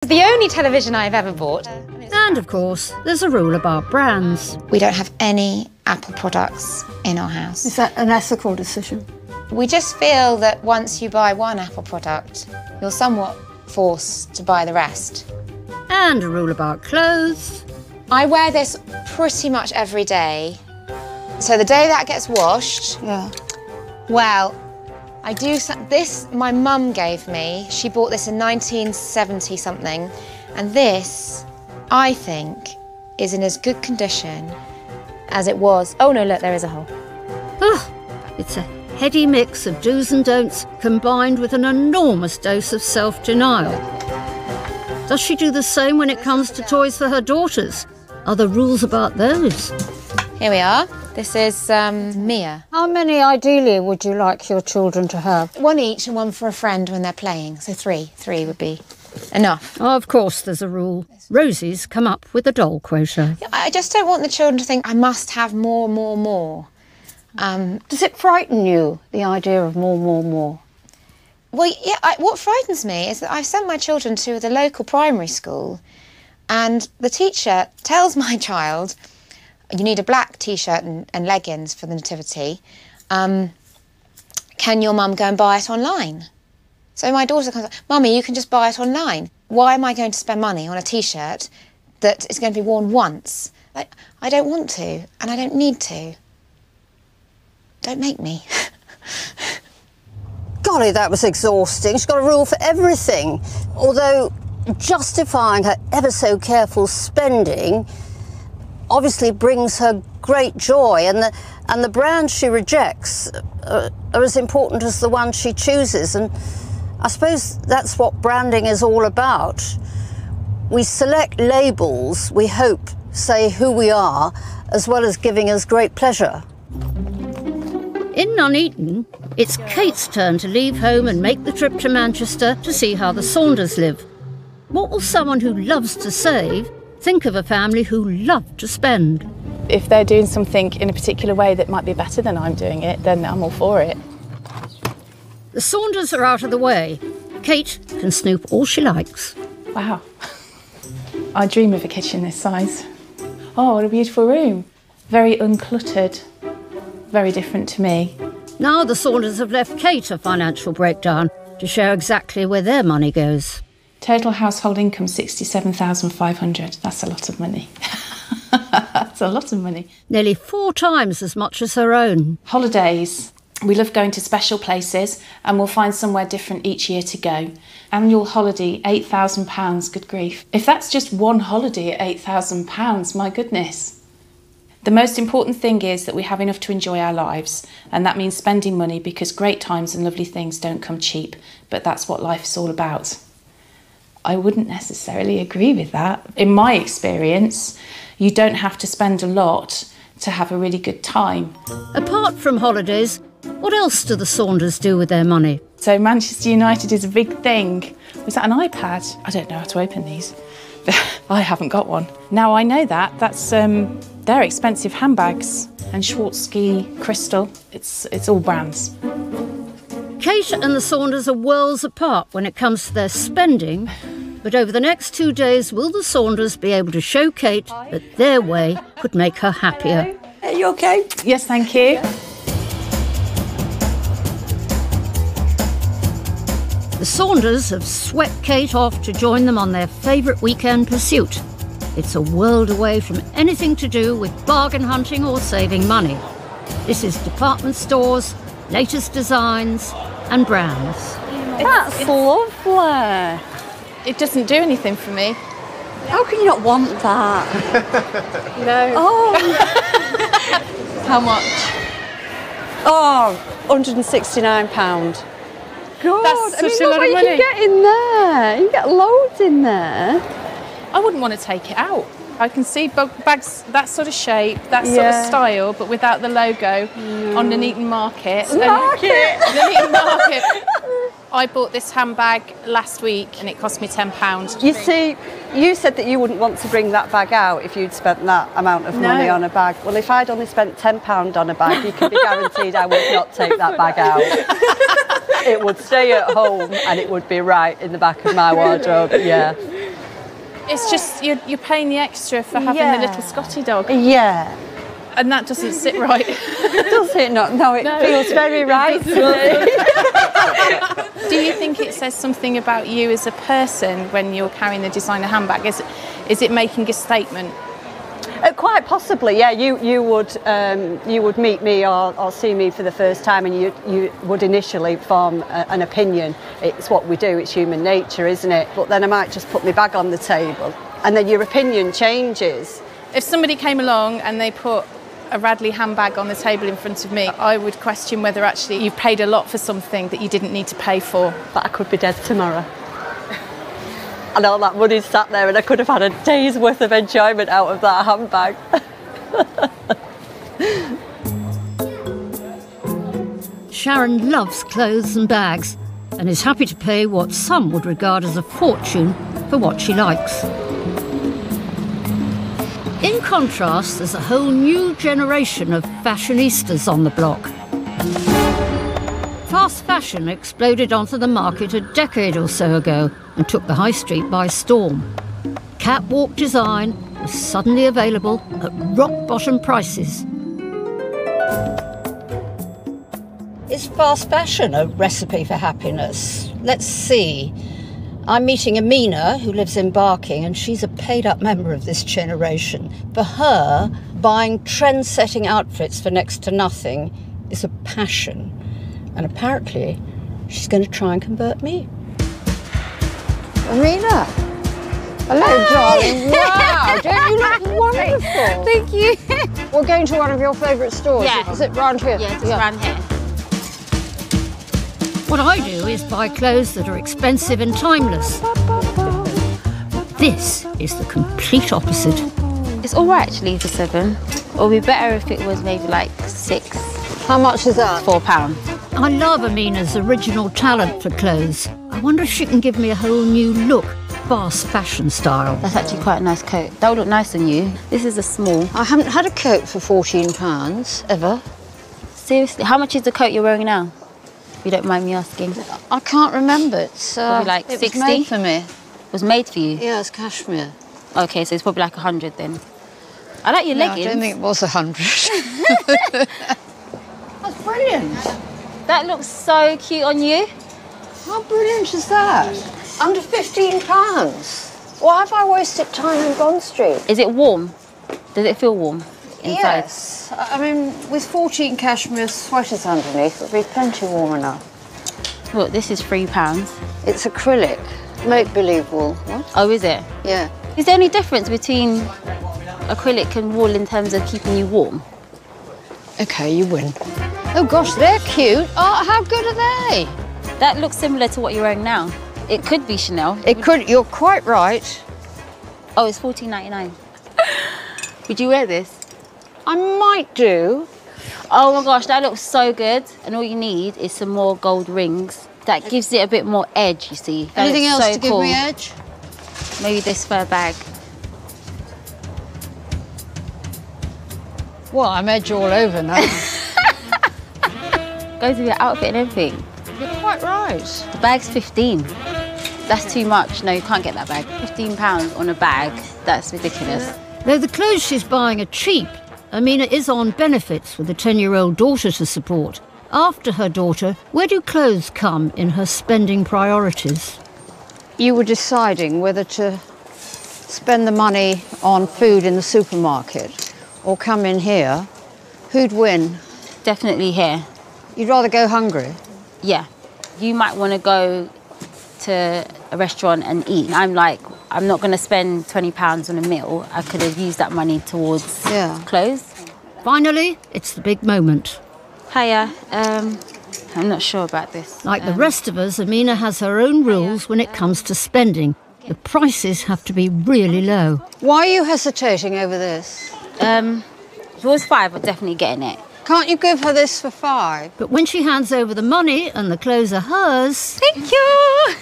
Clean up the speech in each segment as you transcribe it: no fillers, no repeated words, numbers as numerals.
The only television I've ever bought. And of course, there's a rule about brands. We don't have any Apple products in our house. Is that an ethical decision? We just feel that once you buy one Apple product, you're somewhat forced to buy the rest. And a rule about clothes. I wear this pretty much every day. So the day that gets washed, well, I do this my mum gave me. She bought this in 1970 something, and this, I think, is in as good condition as it was. Oh no, look, there is a hole. Oh, it's a heady mix of do's and don'ts combined with an enormous dose of self-denial. Does she do the same when it comes to toys for her daughters? Are there rules about those? Here we are. This is Mia. How many, ideally, would you like your children to have? One each and one for a friend when they're playing. So three would be enough. Oh, of course there's a rule. Rosie's come up with a doll quota. I just don't want the children to think I must have more. Does it frighten you, the idea of more? Well, yeah, what frightens me is that I've sent my children to the local primary school and the teacher tells my child, you need a black T-shirt and leggings for the nativity. Can your mum go and buy it online? So my daughter comes up, Mummy, you can just buy it online. Why am I going to spend money on a T-shirt that is going to be worn once? Like, I don't want to, and I don't need to. Don't make me. Golly, that was exhausting. She's got a rule for everything. Although justifying her ever so careful spending obviously brings her great joy, and the brands she rejects are as important as the ones she chooses. And I suppose that's what branding is all about. We select labels we hope say who we are, as well as giving us great pleasure. In Nuneaton, it's Kate's turn to leave home and make the trip to Manchester to see how the Saunders live. What will someone who loves to save think of a family who love to spend? If they're doing something in a particular way that might be better than I'm doing it, then I'm all for it. The Saunders are out of the way. Kate can snoop all she likes. Wow. I dream of a kitchen this size. Oh, what a beautiful room. Very uncluttered. Very different to me. Now the Saunders have left Kate a financial breakdown to show exactly where their money goes. Total household income, 67,500. That's a lot of money. That's a lot of money. Nearly 4 times as much as her own. Holidays. We love going to special places and we'll find somewhere different each year to go. Annual holiday, £8,000, good grief. If that's just one holiday at £8,000, my goodness. The most important thing is that we have enough to enjoy our lives, and that means spending money because great times and lovely things don't come cheap, but that's what life is all about. I wouldn't necessarily agree with that. In my experience, you don't have to spend a lot to have a really good time. Apart from holidays, what else do the Saunders do with their money? So Manchester United is a big thing. Was that an iPad? I don't know how to open these. I haven't got one. Now I know that. That's they're expensive handbags. And Swarovski, Crystal, it's all brands. Kate and the Saunders are worlds apart when it comes to their spending, but over the next 2 days, will the Saunders be able to show Kate that their way could make her happier? Are you okay? Yes, thank you. The Saunders have swept Kate off to join them on their favourite weekend pursuit. It's a world away from anything to do with bargain hunting or saving money. This is department stores, latest designs and brands. That's lovely. It doesn't do anything for me. How can you not want that? No. Oh. How much? Oh, £169. God, That's such a look lot what of money. You can get in there. You get loads in there. I wouldn't want to take it out. I can see bags that sort of shape, that sort of style, but without the logo on the Nuneaton Market. Nuneaton Market. I bought this handbag last week and it cost me £10. You see, you said that you wouldn't want to bring that bag out if you'd spent that amount of money on a bag. Well, if I'd only spent £10 on a bag, you can be guaranteed I would not take that bag out. It would stay at home and it would be right in the back of my wardrobe, yeah. It's just you're paying the extra for having the little Scotty dog. Yeah. And that doesn't sit right. Does it not? No, it feels very right. Do you think it says something about you as a person when you're carrying the designer handbag? Is it making a statement? Quite possibly, yeah. You would meet me or see me for the first time, and you would initially form an opinion. It's what we do. It's human nature, isn't it? But then I might just put my bag on the table, and then your opinion changes. If somebody came along and they put a Radley handbag on the table in front of me, I would question whether actually you paid a lot for something that you didn't need to pay for. But I could be dead tomorrow. And all that money's sat there, and I could have had a day's worth of enjoyment out of that handbag. Sharon loves clothes and bags and is happy to pay what some would regard as a fortune for what she likes. In contrast, there's a whole new generation of fashionistas on the block. Fast fashion exploded onto the market a decade or so ago and took the high street by storm. Catwalk design was suddenly available at rock-bottom prices. Is fast fashion a recipe for happiness? Let's see. I'm meeting Amina, who lives in Barking, and she's a paid-up member of this generation. For her, buying trend-setting outfits for next to nothing is a passion. And apparently, she's going to try and convert me. Amina! Hello, darling. Wow, don't you look wonderful? Thank you. We're going to one of your favourite stores. Yeah. Is it round here? Yeah, it's around here. What I do is buy clothes that are expensive and timeless. This is the complete opposite. It's all right actually for £7. It would be better if it was maybe like £6. How much is that? £4. I love Amina's original talent for clothes. I wonder if she can give me a whole new look, fast fashion style. That's actually quite a nice coat. That would look nice on you. This is a small. I haven't had a coat for £14, ever. Seriously, how much is the coat you're wearing now? If you don't mind me asking. I can't remember. It's Probably like it 60? was made for me. It was made for you? Yeah, it's cashmere. Okay, so it's probably like 100 then. I like your leggings. I don't think it was 100. That's brilliant. That looks so cute on you. How brilliant is that? Under £15. Why have I wasted time in Bond Street? Is it warm? Does it feel warm inside? Yes. I mean, with 14 cashmere sweaters underneath, it'll be plenty warm enough. Look, this is £3. It's acrylic. Make-believe wool. What? Oh, is it? Yeah. Is there any difference between acrylic and wool in terms of keeping you warm? OK, you win. Oh, gosh, they're cute. Oh, how good are they? That looks similar to what you're wearing now. It could be Chanel. It could. You're quite right. Oh, it's $14.99. Would you wear this? I might do. Oh my gosh, that looks so good. And all you need is some more gold rings. That gives it a bit more edge, you see. That Anything looks else so to cool. give me edge? Maybe this fur bag. Well, I'm edge all over now. Goes with your outfit and everything. You're quite right. The bag's 15. That's too much. No, you can't get that bag. £15 on a bag. That's ridiculous. Though the clothes she's buying are cheap, Amina is on benefits with a 10-year-old daughter to support. After her daughter, where do clothes come in her spending priorities? You were deciding whether to spend the money on food in the supermarket or come in here. Who'd win? Definitely here. You'd rather go hungry? Yeah. You might want to go to a restaurant and eat. I'm like, I'm not going to spend £20 on a meal. I could have used that money towards clothes. Finally, it's the big moment. Hiya. I'm not sure about this. Like the rest of us, Amina has her own rules when it comes to spending. The prices have to be really low. Why are you hesitating over this? If it was £5, I'm definitely getting it. Can't you give her this for £5? But when she hands over the money and the clothes are hers... Thank you!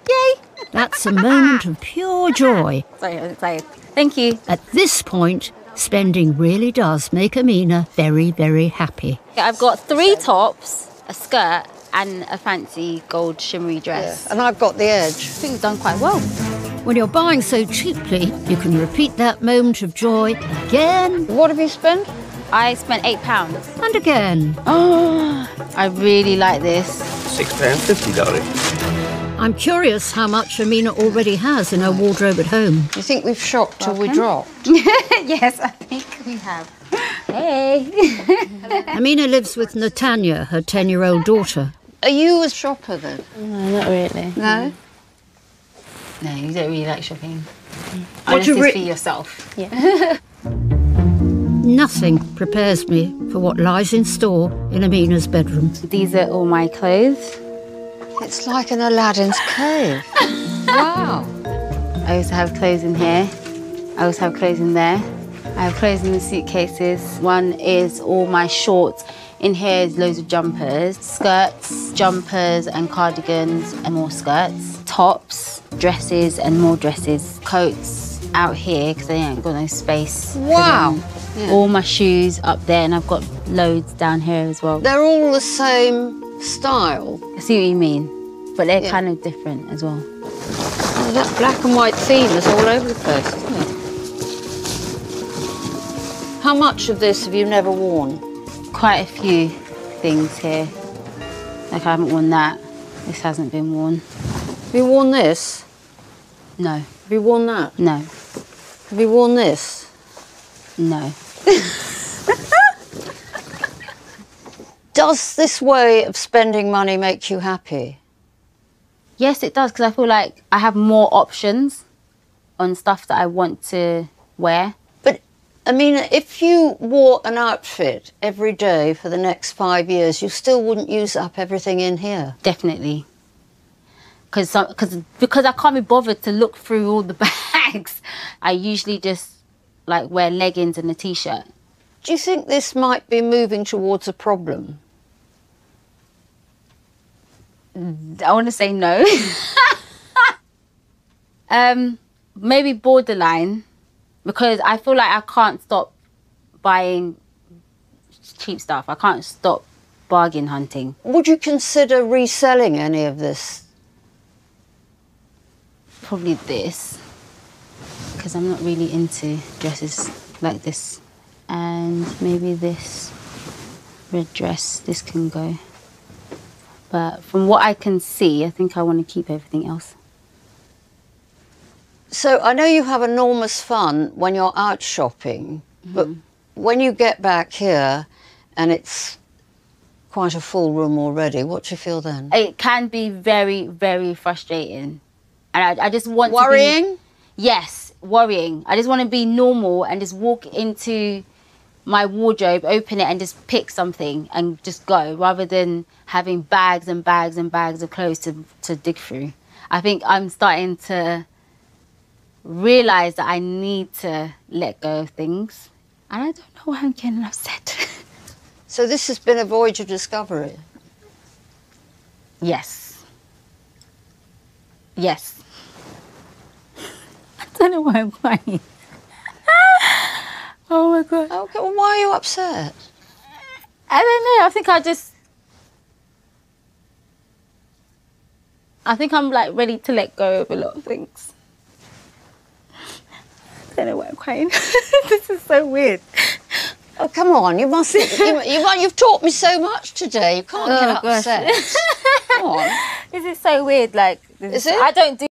Yay! That's a moment of pure joy. Sorry, I'm excited. Thank you. At this point, spending really does make Amina very, very happy. I've got 3 tops, a skirt and a fancy gold shimmery dress. Yeah. And I've got the edge. I think we've done quite well. When you're buying so cheaply, you can repeat that moment of joy again. What have you spent? I spent £8. And again. Oh, I really like this. £6.50, darling. I'm curious how much Amina already has in her wardrobe at home. You think we've shopped till we dropped? Yes, I think we have. Hey. Amina lives with Natanya, her 10-year-old daughter. Are you a shopper then? No, not really. No? No, you don't really like shopping. What you Unless it's for yourself. Yeah. Nothing prepares me for what lies in store in Amina's bedroom. These are all my clothes. It's like an Aladdin's cave. Wow. I also have clothes in here. I also have clothes in there. I have clothes in the suitcases. One is all my shorts. In here is loads of jumpers, skirts, jumpers and cardigans and more skirts. Tops, dresses and more dresses. Coats out here because I ain't got no space. Wow. Yeah. All my shoes up there and I've got loads down here as well. They're all the same style. I see what you mean, but they're kind of different as well. That black and white theme is all over the place, isn't it? How much of this have you never worn? Quite a few things here. Like I haven't worn that. This hasn't been worn. Have you worn this? No. Have you worn that? No. Have you worn this? No. Does this way of spending money make you happy? Yes, it does, because I feel like I have more options on stuff that I want to wear. But, I mean, if you wore an outfit every day for the next 5 years, you still wouldn't use up everything in here. Definitely. Because I can't be bothered to look through all the bags. I usually just, like, wear leggings and a T-shirt. Do you think this might be moving towards a problem? I want to say no. Maybe borderline, because I feel like I can't stop buying cheap stuff. I can't stop bargain hunting. Would you consider reselling any of this? Probably this, because I'm not really into dresses like this. And maybe this red dress, this can go. But from what I can see, I think I want to keep everything else. So I know you have enormous fun when you're out shopping, but when you get back here and it's quite a full room already, what do you feel then? It can be very, very frustrating. And I just want worrying? to be... Yes, worrying. I just want to be normal and just walk into my wardrobe, open it and just pick something and just go, rather than having bags and bags and bags of clothes to dig through. I think I'm starting to realise that I need to let go of things. And I don't know why I'm getting upset. So this has been a voyage of discovery? Yes. Yes. I don't know why I'm crying. Oh my God. Okay, well, why are you upset? I don't know. I think I'm like ready to let go of a lot of things. I don't know why I'm crying. This is so weird. Oh, come on, you must. You've taught me so much today. You can't get upset. Come on. This is so weird. Like, is it? I don't do